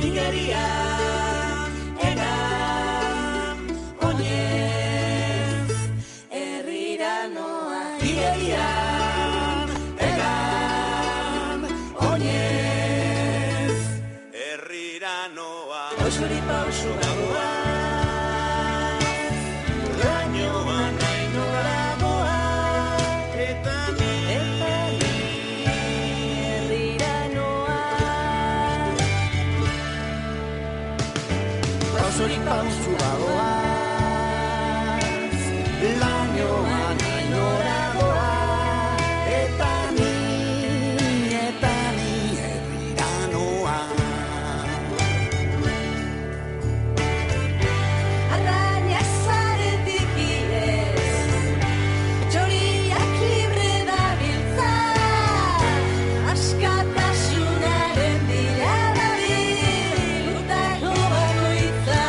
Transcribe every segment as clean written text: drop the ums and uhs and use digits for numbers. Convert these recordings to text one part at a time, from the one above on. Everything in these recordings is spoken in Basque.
Igeria, egan, oinez, herrira noa. Igeria, egan, oinez, herrira noa. Pausuri pausu gagoa, lainoa nahi nora goa, eta ni herrira noa. Pausuri pausu gagoa, lainoa nahi nora goa, eta ni herrira noa. Arrainak zaretik bidez, txoriak libre dabiltza, askatasunaren bila dabil, utako bakoitza.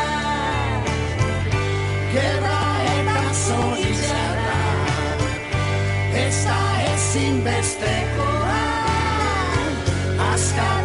Gerra eta zorizarra, ez da ezinbestekoa, askatasunaren